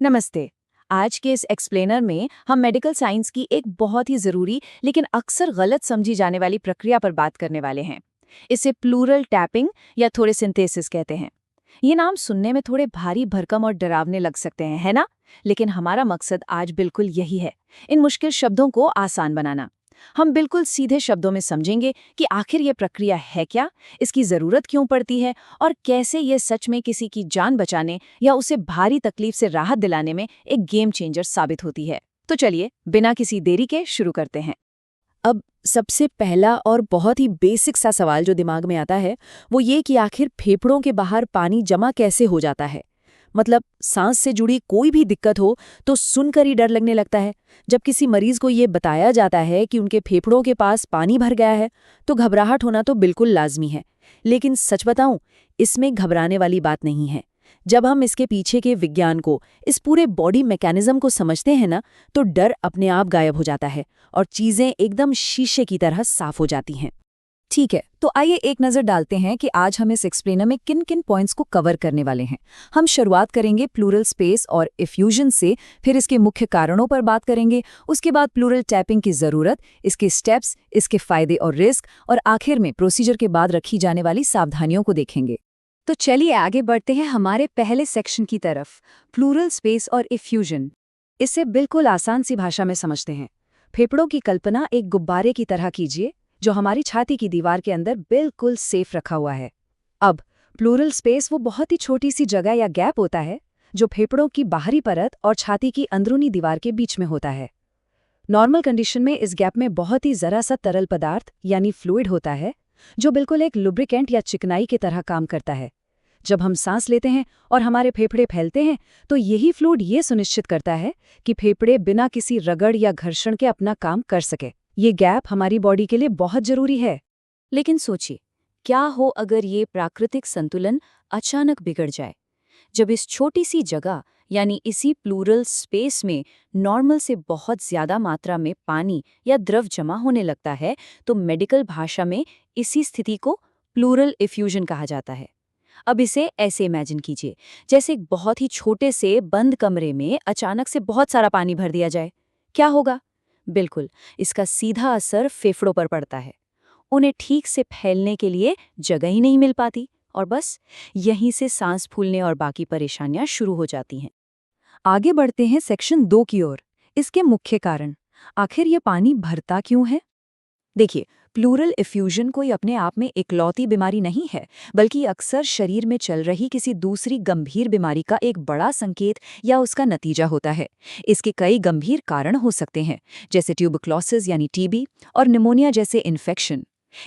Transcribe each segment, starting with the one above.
नमस्ते। आज के इस एक्सप्लेनर में हम मेडिकल साइंस की एक बहुत ही ज़रूरी लेकिन अक्सर गलत समझी जाने वाली प्रक्रिया पर बात करने वाले हैं। इसे प्लूरल टैपिंग या थोड़े सिंथेसिस कहते हैं। ये नाम सुनने में थोड़े भारी भरकम और डरावने लग सकते हैं, है ना? लेकिन हमारा मकसद आज बिल्कुल यही है, इन मुश्किल शब्दों को आसान बनाना। हम बिल्कुल सीधे शब्दों में समझेंगे कि आखिर ये प्रक्रिया है क्या, इसकी ज़रूरत क्यों पड़ती है और कैसे ये सच में किसी की जान बचाने या उसे भारी तकलीफ से राहत दिलाने में एक गेम चेंजर साबित होती है। तो चलिए, बिना किसी देरी के शुरू करते हैं। अब सबसे पहला और बहुत ही बेसिक सा सवाल जो दिमाग में आता है, वो ये कि आखिर फेफड़ों के बाहर पानी जमा कैसे हो जाता है। मतलब सांस से जुड़ी कोई भी दिक्कत हो तो सुनकर ही डर लगने लगता है। जब किसी मरीज को ये बताया जाता है कि उनके फेफड़ों के पास पानी भर गया है, तो घबराहट होना तो बिल्कुल लाजमी है। लेकिन सच बताऊं, इसमें घबराने वाली बात नहीं है। जब हम इसके पीछे के विज्ञान को, इस पूरे बॉडी मैकेनिज्म को समझते हैं ना, तो डर अपने आप गायब हो जाता है और चीजें एकदम शीशे की तरह साफ हो जाती हैं। ठीक है, तो आइए एक नज़र डालते हैं कि आज हम इस एक्सप्लेनर में किन किन पॉइंट्स को कवर करने वाले हैं। हम शुरुआत करेंगे प्लूरल स्पेस और इफ्यूजन से, फिर इसके मुख्य कारणों पर बात करेंगे, उसके बाद प्लूरल टैपिंग की ज़रूरत, इसके स्टेप्स, इसके फ़ायदे और रिस्क, और आखिर में प्रोसीजर के बाद रखी जाने वाली सावधानियों को देखेंगे। तो चलिए आगे बढ़ते हैं हमारे पहले सेक्शन की तरफ, प्लूरल स्पेस और इफ्यूजन। इसे बिल्कुल आसान सी भाषा में समझते हैं। फेफड़ों की कल्पना एक गुब्बारे की तरह कीजिए जो हमारी छाती की दीवार के अंदर बिल्कुल सेफ रखा हुआ है। अब प्लूरल स्पेस वो बहुत ही छोटी सी जगह या गैप होता है जो फेफड़ों की बाहरी परत और छाती की अंदरूनी दीवार के बीच में होता है। नॉर्मल कंडीशन में इस गैप में बहुत ही जरा सा तरल पदार्थ यानी फ्लूइड होता है जो बिल्कुल एक लुब्रिकेंट या चिकनाई की तरह काम करता है। जब हम सांस लेते हैं और हमारे फेफड़े फैलते हैं तो यही फ्लूइड ये सुनिश्चित करता है कि फेफड़े बिना किसी रगड़ या घर्षण के अपना काम कर सके। ये गैप हमारी बॉडी के लिए बहुत जरूरी है। लेकिन सोचिए, क्या हो अगर ये प्राकृतिक संतुलन अचानक बिगड़ जाए? जब इस छोटी सी जगह यानी इसी प्लूरल स्पेस में नॉर्मल से बहुत ज्यादा मात्रा में पानी या द्रव जमा होने लगता है, तो मेडिकल भाषा में इसी स्थिति को प्लूरल इफ्यूजन कहा जाता है। अब इसे ऐसे इमेजिन कीजिए, जैसे एक बहुत ही छोटे से बंद कमरे में अचानक से बहुत सारा पानी भर दिया जाए। क्या होगा? बिल्कुल, इसका सीधा असर फेफड़ों पर पड़ता है। उन्हें ठीक से फैलने के लिए जगह ही नहीं मिल पाती और बस यहीं से सांस फूलने और बाकी परेशानियां शुरू हो जाती हैं। आगे बढ़ते हैं सेक्शन 2 की ओर। इसके मुख्य कारण। आखिर ये पानी भरता क्यों है? देखिए, प्लूरल इफ्यूजन कोई अपने आप में इकलौती बीमारी नहीं है, बल्कि अक्सर शरीर में चल रही किसी दूसरी गंभीर बीमारी का एक बड़ा संकेत या उसका नतीजा होता है। इसके कई गंभीर कारण हो सकते हैं, जैसे ट्यूबरक्लोसिस यानी टीबी और निमोनिया जैसे इन्फेक्शन।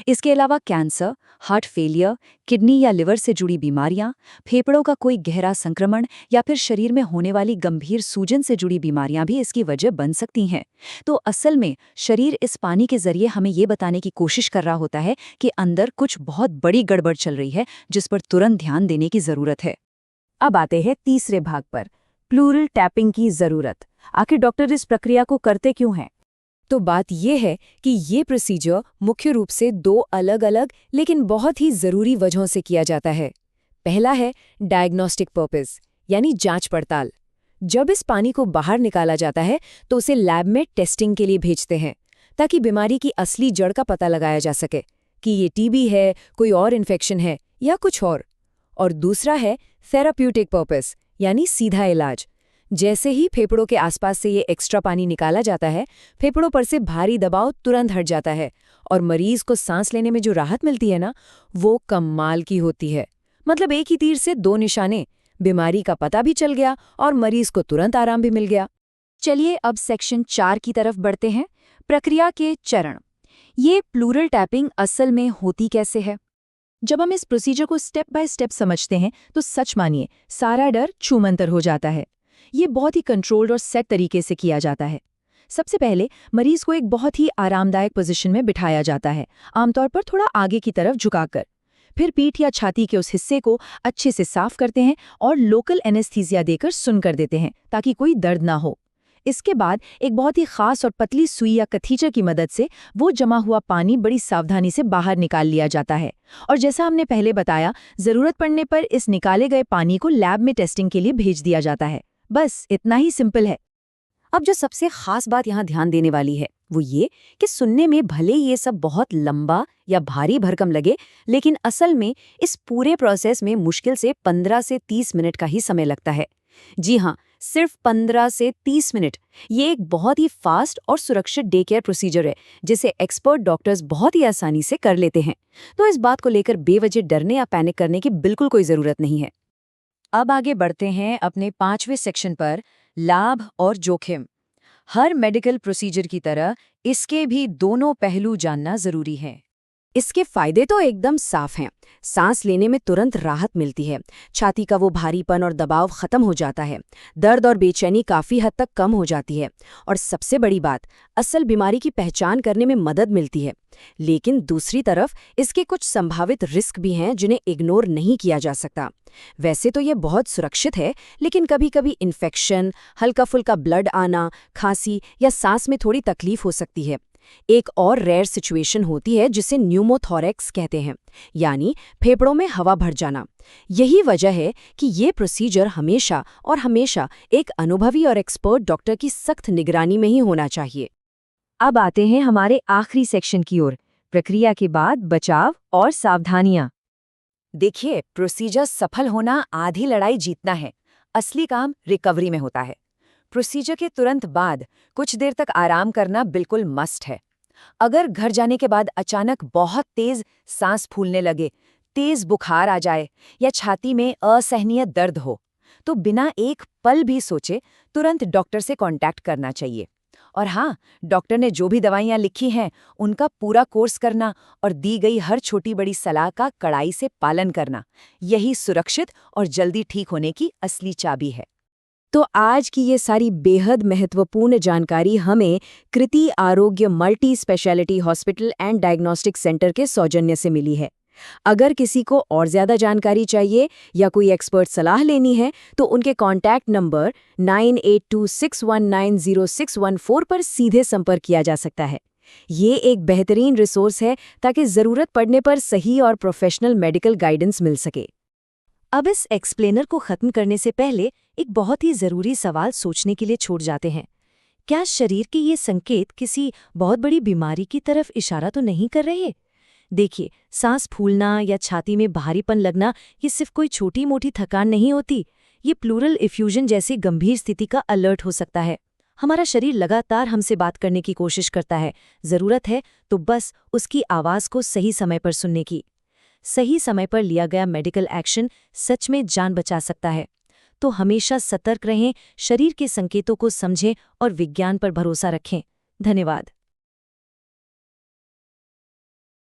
इसके अलावा कैंसर, हार्ट फेलियर, किडनी या लिवर से जुड़ी बीमारियां, फेफड़ों का कोई गहरा संक्रमण या फिर शरीर में होने वाली गंभीर सूजन से जुड़ी बीमारियां भी इसकी वजह बन सकती हैं। तो असल में शरीर इस पानी के जरिए हमें ये बताने की कोशिश कर रहा होता है कि अंदर कुछ बहुत बड़ी गड़बड़ चल रही है, जिस पर तुरंत ध्यान देने की जरूरत है। अब आते हैं तीसरे भाग पर, प्लूरल टैपिंग की जरूरत। आखिर डॉक्टर इस प्रक्रिया को करते क्यों हैं? तो बात यह है कि ये प्रोसीजर मुख्य रूप से 2 अलग-अलग लेकिन बहुत ही ज़रूरी वजहों से किया जाता है। पहला है डायग्नोस्टिक पर्पस, यानी जांच पड़ताल। जब इस पानी को बाहर निकाला जाता है तो उसे लैब में टेस्टिंग के लिए भेजते हैं, ताकि बीमारी की असली जड़ का पता लगाया जा सके कि ये टीबी है, कोई और इन्फेक्शन है या कुछ और दूसरा है थेराप्यूटिक पर्पस, यानी सीधा इलाज। जैसे ही फेफड़ों के आसपास से ये एक्स्ट्रा पानी निकाला जाता है, फेफड़ों पर से भारी दबाव तुरंत हट जाता है और मरीज को सांस लेने में जो राहत मिलती है ना, वो कमाल की होती है। मतलब एक ही तीर से 2 निशाने, बीमारी का पता भी चल गया और मरीज को तुरंत आराम भी मिल गया। चलिए अब सेक्शन 4 की तरफ बढ़ते हैं, प्रक्रिया के चरण। ये प्लूरल टैपिंग असल में होती कैसे है? जब हम इस प्रोसीजर को स्टेप बाय स्टेप समझते हैं तो सच मानिए, सारा डर छूमंतर हो जाता है। ये बहुत ही कंट्रोल्ड और सेट तरीके से किया जाता है। सबसे पहले मरीज को एक बहुत ही आरामदायक पोजीशन में बिठाया जाता है, आमतौर पर थोड़ा आगे की तरफ झुकाकर। फिर पीठ या छाती के उस हिस्से को अच्छे से साफ करते हैं और लोकल एनेस्थीसिया देकर सुन कर देते हैं, ताकि कोई दर्द ना हो। इसके बाद एक बहुत ही खास और पतली सुई या कथीचर की मदद से वो जमा हुआ पानी बड़ी सावधानी से बाहर निकाल लिया जाता है। और जैसा हमने पहले बताया, जरूरत पड़ने पर इस निकाले गए पानी को लैब में टेस्टिंग के लिए भेज दिया जाता है। बस इतना ही सिंपल है। अब जो सबसे खास बात यहाँ ध्यान देने वाली है वो ये कि सुनने में भले ये सब बहुत लंबा या भारी भरकम लगे, लेकिन असल में इस पूरे प्रोसेस में मुश्किल से 15 से 30 मिनट का ही समय लगता है। जी हाँ, सिर्फ 15 से 30 मिनट। ये एक बहुत ही फास्ट और सुरक्षित डे केयर प्रोसीजर है जिसे एक्सपर्ट डॉक्टर्स बहुत ही आसानी से कर लेते हैं। तो इस बात को लेकर बेवजह डरने या पैनिक करने की बिल्कुल कोई जरूरत नहीं है। अब आगे बढ़ते हैं अपने 5वें सेक्शन पर, लाभ और जोखिम। हर मेडिकल प्रोसीजर की तरह इसके भी दोनों पहलू जानना जरूरी है। इसके फायदे तो एकदम साफ हैं। सांस लेने में तुरंत राहत मिलती है, छाती का वो भारीपन और दबाव खत्म हो जाता है, दर्द और बेचैनी काफी हद तक कम हो जाती है, और सबसे बड़ी बात, असल बीमारी की पहचान करने में मदद मिलती है। लेकिन दूसरी तरफ इसके कुछ संभावित रिस्क भी हैं जिन्हें इग्नोर नहीं किया जा सकता। वैसे तो ये बहुत सुरक्षित है, लेकिन कभी-कभी इन्फेक्शन, हल्का-फुल्का ब्लड आना, खांसी या सांस में थोड़ी तकलीफ हो सकती है। एक और रेयर सिचुएशन होती है जिसे न्यूमोथोरेक्स कहते हैं, यानी फेफड़ों में हवा भर जाना। यही वजह है कि ये प्रोसीजर हमेशा और हमेशा एक अनुभवी और एक्सपर्ट डॉक्टर की सख्त निगरानी में ही होना चाहिए। अब आते हैं हमारे आखिरी सेक्शन की ओर, प्रक्रिया के बाद बचाव और सावधानियां। देखिए, प्रोसीजर सफल होना आधी लड़ाई जीतना है, असली काम रिकवरी में होता है। प्रोसीजर के तुरंत बाद कुछ देर तक आराम करना बिल्कुल मस्ट है। अगर घर जाने के बाद अचानक बहुत तेज सांस फूलने लगे, तेज बुखार आ जाए या छाती में असहनीय दर्द हो, तो बिना एक पल भी सोचे तुरंत डॉक्टर से कांटेक्ट करना चाहिए। और हाँ, डॉक्टर ने जो भी दवाइयाँ लिखी हैं उनका पूरा कोर्स करना और दी गई हर छोटी बड़ी सलाह का कड़ाई से पालन करना, यही सुरक्षित और जल्दी ठीक होने की असली चाबी है। तो आज की ये सारी बेहद महत्वपूर्ण जानकारी हमें कृति आरोग्य multi speciality hospital and diagnostic centre के सौजन्य से मिली है। अगर किसी को और ज़्यादा जानकारी चाहिए या कोई एक्सपर्ट सलाह लेनी है तो उनके कॉन्टैक्ट नंबर 9826190614 पर सीधे संपर्क किया जा सकता है। ये एक बेहतरीन रिसोर्स है ताकि ज़रूरत पड़ने पर सही और प्रोफेशनल मेडिकल गाइडेंस मिल सके। अब इस एक्सप्लेनर को खत्म करने से पहले एक बहुत ही जरूरी सवाल सोचने के लिए छोड़ जाते हैं। क्या शरीर के ये संकेत किसी बहुत बड़ी बीमारी की तरफ इशारा तो नहीं कर रहे? देखिए, सांस फूलना या छाती में भारीपन लगना ये सिर्फ कोई छोटी मोटी थकान नहीं होती। ये प्लूरल इफ्यूजन जैसी गंभीर स्थिति का अलर्ट हो सकता है। हमारा शरीर लगातार हमसे बात करने की कोशिश करता है। जरूरत है तो बस उसकी आवाज को सही समय पर सुनने की। सही समय पर लिया गया मेडिकल एक्शन सच में जान बचा सकता है। तो हमेशा सतर्क रहें, शरीर के संकेतों को समझें और विज्ञान पर भरोसा रखें। धन्यवाद।